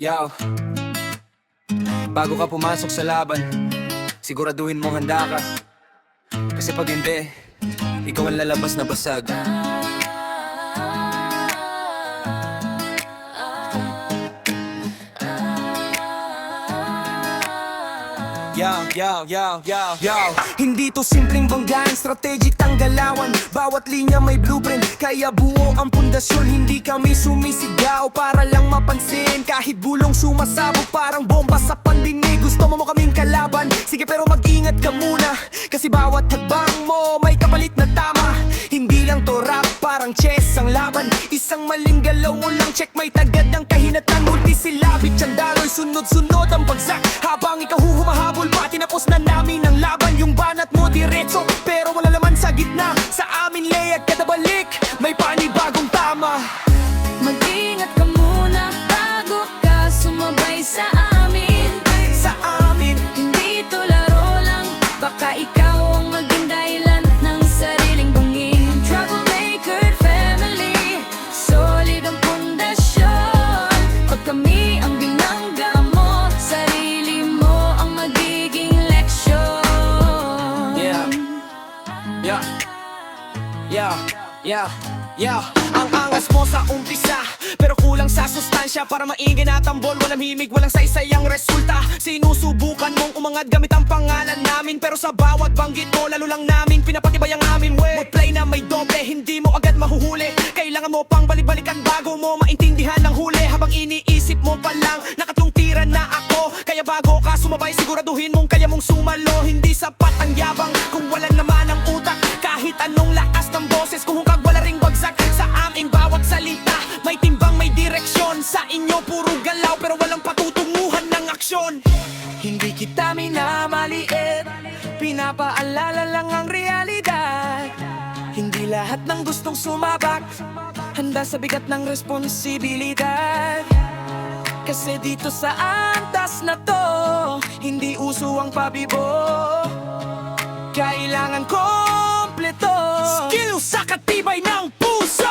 Yo, bago ka pumasok sa laban, siguraduhin mong handa ka. Kasi pag hindi, ikaw ang lalabas na basag. Yo. Hindi to simpleng banggaan, strategic ang galawan. Bawat linya may blueprint, kaya buo ang pundasyon. Hindi kami sumisigaw para lang mapansin. Kahit bulong sumasabog parang bomba sa pandinig. Gusto mo kaming kalaban? Sige pero mag-ingat ka muna, kasi bawat hagbang mo may kapalit na tama. Hindi lang to rap, parang chess ang laban. Isang maling galaw mo lang check, may tagad ng kahinatan. Multisilabit tiyandaloy, sunod-sunod ang bagsak. Habang ikaw humahabol pa, tinapos na namin ang laban. Yung banat mo diretso, pero wala laman sa gitna. Sa amin layag kada balik, may panibagong tama. Mag-ingat ka muna bago ka sumabay sa amin. Sa amin, Hindi to laro lang, baka ikaw ang maging dahilan ng sariling bangin. Troublemaker family, solid ang pundasyon. Pag kami ang binangga mo, sarili mo ang magiging leksyon. Ang angas mo sa umpisa, pero kulang sa sustansya. Para maingay na tambol, walang himig, walang saysay ang resulta. Sinusubukan mong umangat gamit ang pangalan namin, pero sa bawat banggit mo, lalo lang namin pinapatibay ang amin. Mag-play na may doble, hindi mo agad mahuhuli. Kailangan mo pang balik-balikan bago mo maintindihan ang huli. Habang iniisip mo pa lang, nakatlong tira na ako. Kaya bago ka sumabay, siguraduhin mong kaya mong sumalo. Hindi sapat ang yabang kung wala naman ang utak. Kahit anong lakas ng boses, kung hungkag wala ring bagsak. Sa aming bawat salita, may timbang, may direksyon. Sa inyo puro galaw, pero walang patutunguhan ng aksyon. Hindi kita minamaliit, pinapaalala lang ang realidad. Hindi lahat ng gustong sumabak handa sa bigat ng responsibilidad. Kasi dito sa antas na to, hindi uso ang pabibo. Kailangan kompleto, skill sa katibay ng puso.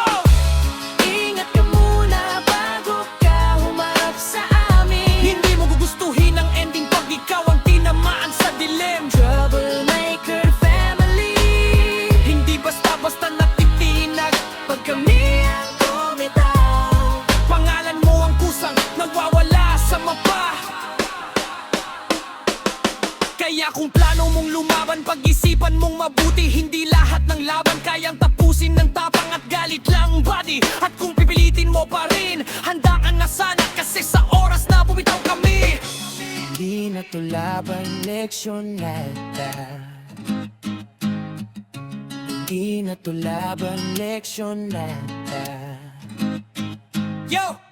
Ingat ka muna bago ka humarap sa amin. Hindi mo gugustuhin ang ending pag ikaw ang tinamaan sa dilim. Troublemaker family, Hindi basta-basta natitinag pag kami ang bumitaw. Pangalan mo ang kusang nawawala sa mapa. Kaya kung plano mong lumaban, pag-isipan mong mabuti. Hindi lahat ng laban kayang tapusin ng tapang at galit lang body. At kung pipilitin mo pa rin, handa ka na sana, kasi sa oras na bumitaw kami. Hindi na to laban, leksyon nata. Hindi na to laban, leksyon nata. Yo!